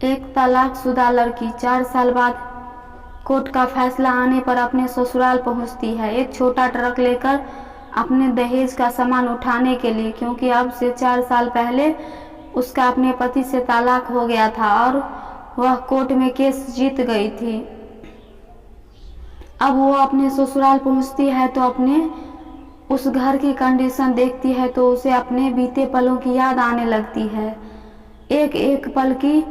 एक तलाकशुदा लड़की 4 साल बाद कोर्ट का फैसला आने पर अपने ससुराल पहुंचती है, एक छोटा ट्रक लेकर अपने दहेज का सामान उठाने के लिए, क्योंकि अब से 4 साल पहले उसका अपने पति से तलाक हो गया था और वह कोर्ट में केस जीत गई थी। अब वो अपने ससुराल पहुंचती है तो अपने उस घर की कंडीशन देखती है तो उसे अपने बीते पलों की याद आने लगती है। एक एक पल की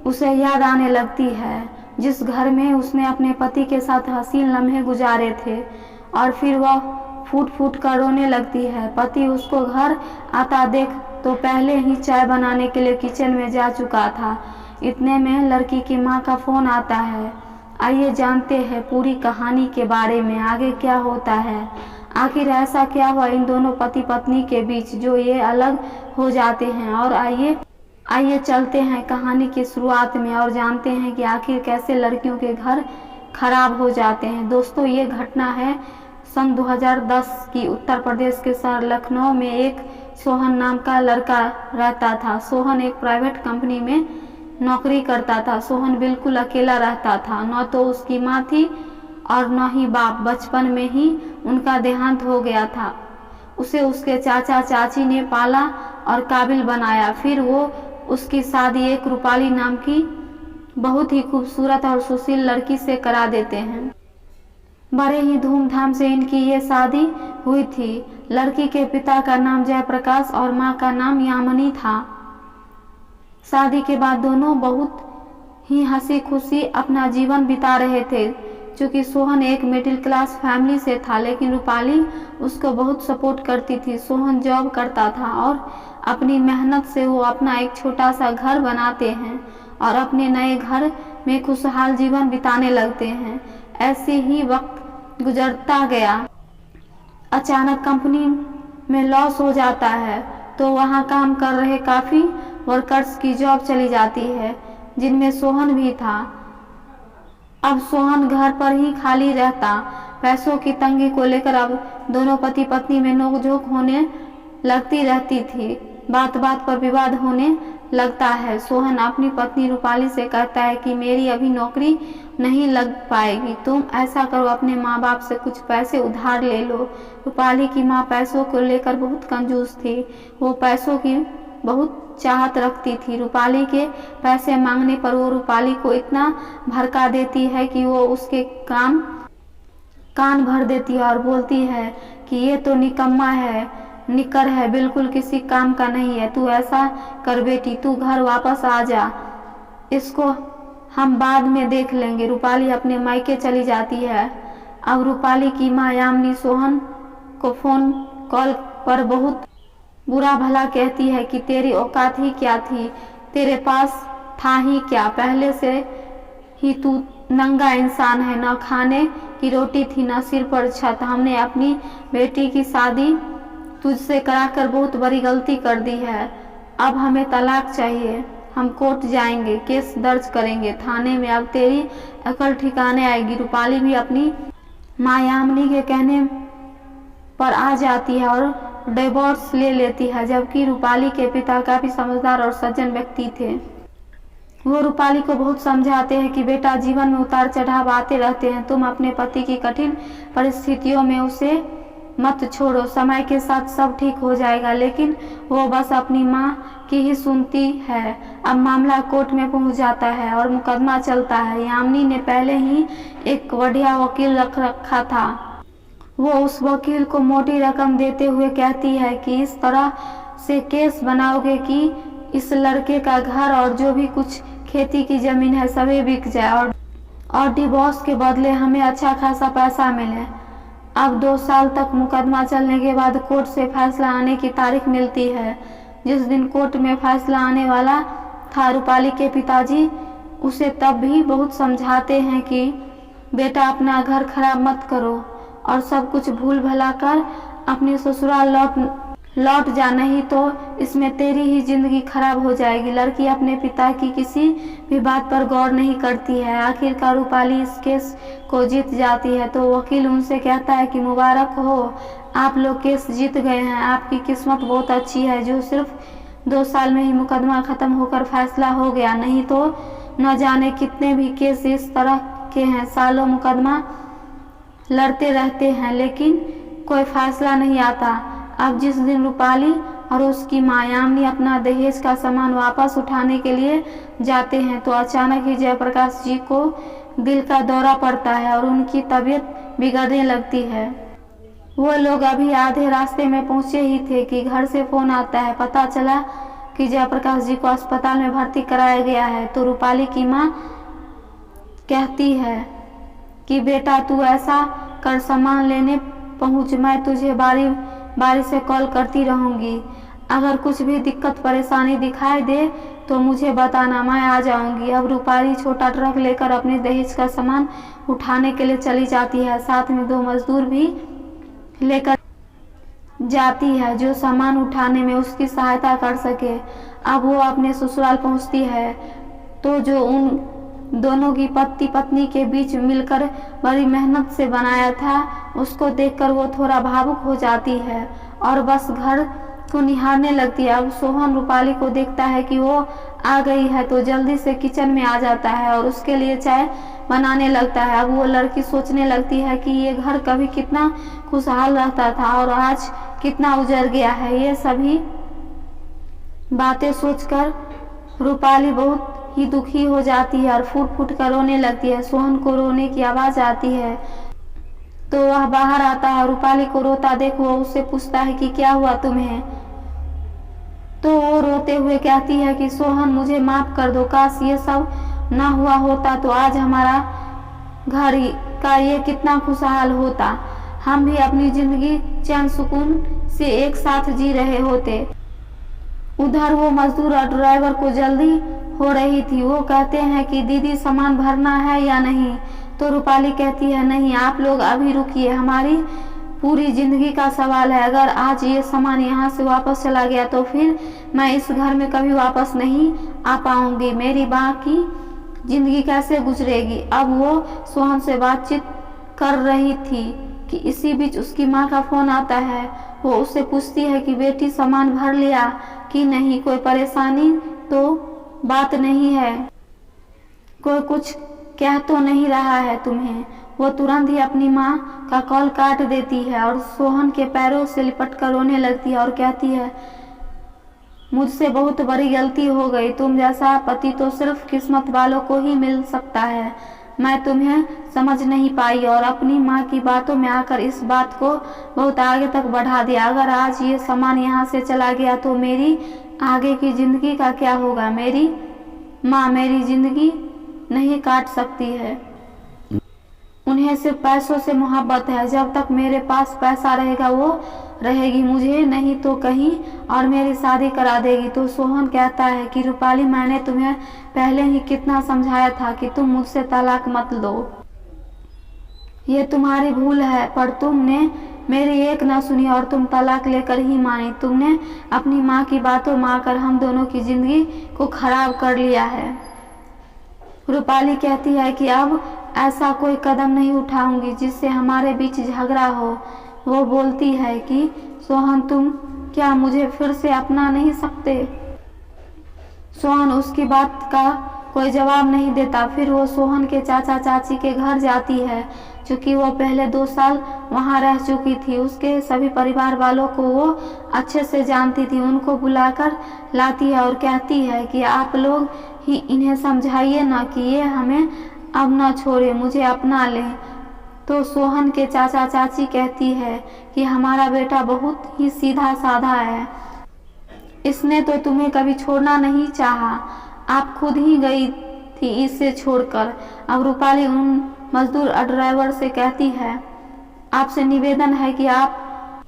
उसे याद आने लगती है जिस घर में उसने अपने पति के साथ हसीन लम्हे गुजारे थे, और फिर वह फूट फूट कर रोने लगती है। पति उसको घर आता देख तो पहले ही चाय बनाने के लिए किचन में जा चुका था। इतने में लड़की की माँ का फोन आता है। आइए जानते हैं पूरी कहानी के बारे में, आगे क्या होता है, आखिर ऐसा क्या हुआ इन दोनों पति पत्नी के बीच जो ये अलग हो जाते हैं। और आइए चलते हैं कहानी की शुरुआत में और जानते हैं कि आखिर कैसे लड़कियों के घर खराब हो जाते हैं। दोस्तों, ये घटना है सन 2010 की। उत्तर प्रदेश के शहर लखनऊ में एक सोहन नाम का लड़का रहता था। सोहन एक प्राइवेट कंपनी में नौकरी करता था। सोहन बिल्कुल अकेला रहता था, न तो उसकी माँ थी और न ही बाप। बचपन में ही उनका देहांत हो गया था। उसे उसके चाचा चाची ने पाला और काबिल बनाया। फिर वो उसकी शादी एक रूपाली नाम की बहुत ही खूबसूरत और सुशील लड़की से करा देते हैं। बड़े ही धूमधाम से इनकी ये शादी हुई थी। लड़की के पिता का नाम जयप्रकाश और माँ का नाम यामिनी था। शादी के बाद दोनों बहुत ही हंसी खुशी अपना जीवन बिता रहे थे। चूँकि सोहन एक मिडिल क्लास फैमिली से था, लेकिन रूपाली उसको बहुत सपोर्ट करती थी। सोहन जॉब करता था और अपनी मेहनत से वो अपना एक छोटा सा घर बनाते हैं और अपने नए घर में खुशहाल जीवन बिताने लगते हैं। ऐसे ही वक्त गुजरता गया। अचानक कंपनी में लॉस हो जाता है तो वहाँ काम कर रहे काफ़ी वर्कर्स की जॉब चली जाती है, जिनमें सोहन भी था। अब सोहन घर पर ही खाली रहता। पैसों की तंगी को लेकर अब दोनों पति पत्नी में नोकझोंक होने लगती रहती थी। बात बात पर विवाद होने लगता है। सोहन अपनी पत्नी रूपाली से कहता है कि मेरी अभी नौकरी नहीं लग पाएगी, तुम ऐसा करो अपने माँ बाप से कुछ पैसे उधार ले लो। रूपाली की माँ पैसों को लेकर बहुत कंजूस थी। वो पैसों की बहुत चाहत रखती थी। रूपाली के पैसे मांगने पर वो रूपाली को इतना भड़का देती है कि वो उसके कान भर देती है और बोलती है कि ये तो निकम्मा है, निकर है, बिल्कुल किसी काम का नहीं है। तू ऐसा कर बेटी, तू घर वापस आ जा, इसको हम बाद में देख लेंगे। रूपाली अपने मायके चली जाती है। अब रूपाली की माँ यामिनी सोहन को फोन कॉल पर बहुत बुरा भला कहती है कि तेरी औकात ही क्या थी, तेरे पास था ही क्या, पहले से ही तू नंगा इंसान है, न खाने की रोटी थी न सिर पर छत। हमने अपनी बेटी की शादी तुझसे कराकर बहुत बड़ी गलती कर दी है। अब हमें तलाक चाहिए, हम कोर्ट जाएंगे, केस दर्ज करेंगे थाने में, अब तेरी अकल ठिकाने आएगी। रूपाली भी अपनी माँ यामिनी के कहने पर आ जाती है और डिवोर्स ले लेती है, जबकि रूपाली के पिता काफी समझदार और सज्जन व्यक्ति थे। वो रूपाली को बहुत समझाते हैं कि बेटा, जीवन में उतार चढ़ाव आते रहते हैं, तुम अपने पति की कठिन परिस्थितियों में उसे मत छोड़ो, समय के साथ सब ठीक हो जाएगा। लेकिन वो बस अपनी माँ की ही सुनती है। अब मामला कोर्ट में पहुंच जाता है और मुकदमा चलता है। यामिनी ने पहले ही एक बढ़िया वकील रख रखा था। वो उस वकील को मोटी रकम देते हुए कहती है कि इस तरह से केस बनाओगे कि इस लड़के का घर और जो भी कुछ खेती की जमीन है सभी बिक जाए और डिवोर्स के बदले हमें अच्छा खासा पैसा मिले। अब 2 साल तक मुकदमा चलने के बाद कोर्ट से फैसला आने की तारीख मिलती है। जिस दिन कोर्ट में फैसला आने वाला था, रूपाली के पिताजी उसे तब भी बहुत समझाते हैं कि बेटा, अपना घर खराब मत करो और सब कुछ भूल भला कर अपने ससुराल लौट जा, नहीं तो इसमें तेरी ही जिंदगी खराब हो जाएगी। लड़की अपने पिता की किसी भी बात पर गौर नहीं करती है। आखिरकार रूपाली इस केस को जीत जाती है तो वकील उनसे कहता है कि मुबारक हो, आप लोग केस जीत गए हैं, आपकी किस्मत बहुत अच्छी है जो सिर्फ 2 साल में ही मुकदमा खत्म होकर फैसला हो गया, नहीं तो न जाने कितने भी केस इस तरह के हैं, सालों मुकदमा लड़ते रहते हैं लेकिन कोई फैसला नहीं आता। अब जिस दिन रूपाली और उसकी माँ यामिनी अपना दहेज का सामान वापस उठाने के लिए जाते हैं तो अचानक ही जयप्रकाश जी को दिल का दौरा पड़ता है और उनकी तबीयत बिगड़ने लगती है। वो लोग अभी आधे रास्ते में पहुंचे ही थे कि घर से फोन आता है। पता चला कि जयप्रकाश जी को अस्पताल में भर्ती कराया गया है। तो रूपाली की माँ कहती है कि बेटा तू ऐसा कर, सामान लेने पहुंच, मैं तुझे बारी बारी से कॉल करती रहूंगी। अगर कुछ भी दिक्कत परेशानी दिखाई दे तो मुझे बताना, मैं आ जाऊंगी। अब रूपाली छोटा ट्रक लेकर अपने दहेज का सामान उठाने के लिए चली जाती है। साथ में 2 मजदूर भी लेकर जाती है जो सामान उठाने में उसकी सहायता कर सके। अब वो अपने ससुराल पहुंचती है तो जो उन दोनों की पति पत्नी के बीच मिलकर बड़ी मेहनत से बनाया था, उसको देखकर वो थोड़ा भावुक हो जाती है और बस घर को निहारने लगती है। अब सोहन रूपाली को देखता है कि वो आ गई है तो जल्दी से किचन में आ जाता है और उसके लिए चाय बनाने लगता है। अब वो लड़की सोचने लगती है कि ये घर कभी कितना खुशहाल रहता था और आज कितना उजड़ गया है। ये सभी बातें सोचकर रूपाली बहुत ही दुखी हो जाती है और फूट फूट कर रोने लगती है। सोहन को रोने की आवाज आती है तो वह बाहर आता है। रूपाली को रोता देख वो उससे पूछता है कि क्या हुआ तुम्हें। तो वो रोते हुए कहती है कि सोहन मुझे माफ कर दो, काश ये सब ना हुआ होता तो आज हमारा घर का ये कितना खुशहाल होता, हम भी अपनी जिंदगी चैन सुकून से एक साथ जी रहे होते। उधर वो मजदूर और ड्राइवर को जल्दी हो रही थी। वो कहते हैं कि दीदी सामान भरना है या नहीं। तो रूपाली कहती है नहीं, आप लोग अभी रुकिए, हमारी पूरी जिंदगी का सवाल है। अगर आज ये सामान यहाँ से वापस चला गया तो फिर मैं इस घर में कभी वापस नहीं आ पाऊंगी। मेरी बाकी जिंदगी कैसे गुजरेगी। अब वो सोहन से बातचीत कर रही थी कि इसी बीच उसकी माँ का फोन आता है। वो उससे पूछती है कि बेटी सामान भर लिया कि नहीं, कोई परेशानी तो बात नहीं है, कोई कुछ कह तो नहीं रहा है तुम्हें। वो तुरंत ही अपनी माँ का कॉल काट देती है और सोहन के पैरों से लिपट कर रोने लगती है और कहती है मुझसे बहुत बड़ी गलती हो गई, तुम जैसा पति तो सिर्फ किस्मत वालों को ही मिल सकता है। मैं तुम्हें समझ नहीं पाई और अपनी माँ की बातों में आकर इस बात को बहुत आगे तक बढ़ा दिया। अगर आज ये सामान यहाँ से चला गया तो मेरी आगे की जिंदगी का क्या होगा। मेरी माँ मेरी जिंदगी नहीं काट सकती है, उन्हें सिर्फ पैसों से मोहब्बत है। जब तक मेरे पास पैसा रहेगा वो रहेगी मुझे नहीं तो कहीं और मेरी शादी करा देगी। तो सोहन कहता है कि रूपाली मैंने तुम्हें पहले ही कितना समझाया था कि तुम मुझसे तलाक मत लो, ये तुम्हारी भूल है, पर तुमने मेरी एक ना सुनी और तुम तलाक लेकर ही मानी। तुमने अपनी माँ की बातों में आकर हम दोनों की जिंदगी को खराब कर लिया है। रूपाली कहती है कि अब ऐसा कोई कदम नहीं उठाऊंगी जिससे हमारे बीच झगड़ा हो। वो बोलती है कि सोहन तुम क्या मुझे फिर से अपना नहीं सकते। सोहन उसकी बात का कोई जवाब नहीं देता। फिर वो सोहन के चाचा चाची के घर जाती है, क्योंकि वो पहले 2 साल वहाँ रह चुकी थी। उसके सभी परिवार वालों को वो अच्छे से जानती थी। उनको बुलाकर लाती है और कहती है कि आप लोग ही इन्हें समझाइए ना कि ये हमें अब ना छोड़े, मुझे अपना ले। तो सोहन के चाचा चाची कहती है कि हमारा बेटा बहुत ही सीधा साधा है, इसने तो तुम्हें कभी छोड़ना नहीं चाहा, आप खुद ही गई थी इसे छोड़कर। अब रूपाली उन मजदूर और ड्राइवर से कहती है आपसे निवेदन है कि आप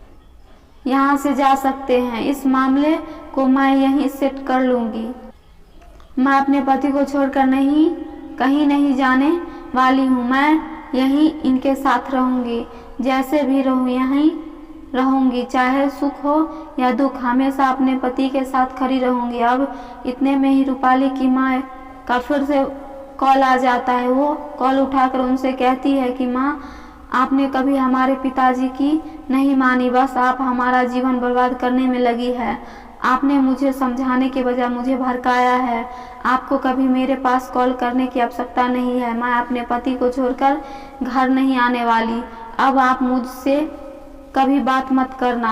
यहाँ से जा सकते हैं, इस मामले को मैं यहीं सेट कर लूँगी। मैं अपने पति को छोड़कर कहीं नहीं जाने वाली हूँ, मैं यहीं इनके साथ रहूँगी, जैसे भी रहूँ यहीं रहूँगी, चाहे सुख हो या दुख, हमेशा अपने पति के साथ खड़ी रहूँगी। अब इतने में ही रूपाली की माँ का फिर से कॉल आ जाता है। वो कॉल उठाकर उनसे कहती है कि माँ आपने कभी हमारे पिताजी की नहीं मानी, बस आप हमारा जीवन बर्बाद करने में लगी है। आपने मुझे समझाने के बजाय मुझे भड़काया है। आपको कभी मेरे पास कॉल करने की आवश्यकता नहीं है। मैं अपने पति को छोड़कर घर नहीं आने वाली। अब आप मुझसे कभी बात मत करना।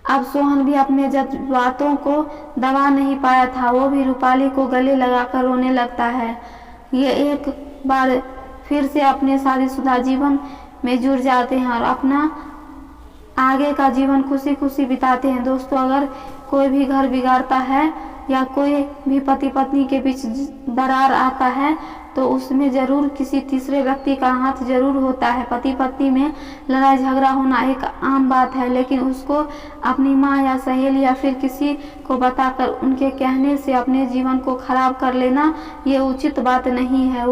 अब सोहन भी अपने जज्बातों को दबा नहीं पाया था। वो भी रूपाली को गले लगाकर रोने लगता है। ये एक बार फिर से अपने शादीशुदा जीवन में जुड़ जाते हैं और अपना आगे का जीवन खुशी खुशी बिताते हैं। दोस्तों, अगर कोई भी घर बिगाड़ता है या कोई भी पति पत्नी के बीच दरार आता है तो उसमें जरूर किसी तीसरे व्यक्ति का हाथ जरूर होता है। पति पत्नी में लड़ाई झगड़ा होना एक आम बात है, लेकिन उसको अपनी माँ या सहेली या फिर किसी को बताकर उनके कहने से अपने जीवन को खराब कर लेना ये उचित बात नहीं है।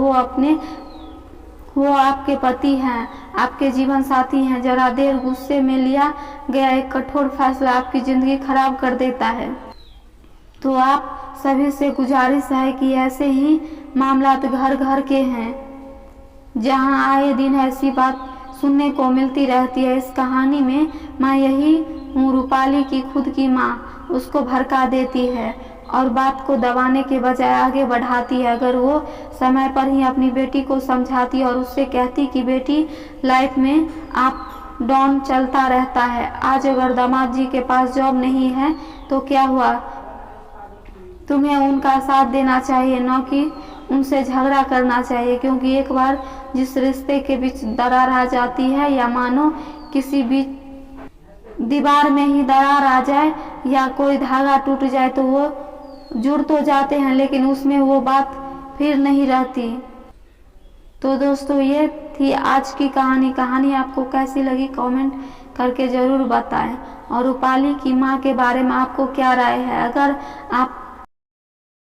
वो आपके पति हैं, आपके जीवन साथी हैं। जरा देर गुस्से में लिया गया एक कठोर फैसला आपकी जिंदगी खराब कर देता है। तो आप सभी से गुजारिश है कि ऐसे ही मामलात घर घर के हैं, जहां आए दिन ऐसी बात सुनने को मिलती रहती है। इस कहानी में मैं यही हूँ, रूपाली की खुद की माँ उसको भड़का देती है और बात को दबाने के बजाय आगे बढ़ाती है। अगर वो समय पर ही अपनी बेटी को समझाती और उससे कहती कि बेटी, लाइफ में अप डाउन चलता रहता है। आज अगर दामाद जी के पास जॉब नहीं है तो क्या हुआ, तुम्हें उनका साथ देना चाहिए, न कि उनसे झगड़ा करना चाहिए। क्योंकि एक बार जिस रिश्ते के बीच दरार आ जाती है, या मानो किसी बीच दीवार में ही दरार आ जाए या कोई धागा टूट जाए, तो वो जुड़ तो जाते हैं लेकिन उसमें वो बात फिर नहीं रहती। तो दोस्तों, ये थी आज की कहानी आपको कैसी लगी कमेंट करके ज़रूर बताएं। और रूपाली की माँ के बारे में आपको क्या राय है। अगर आप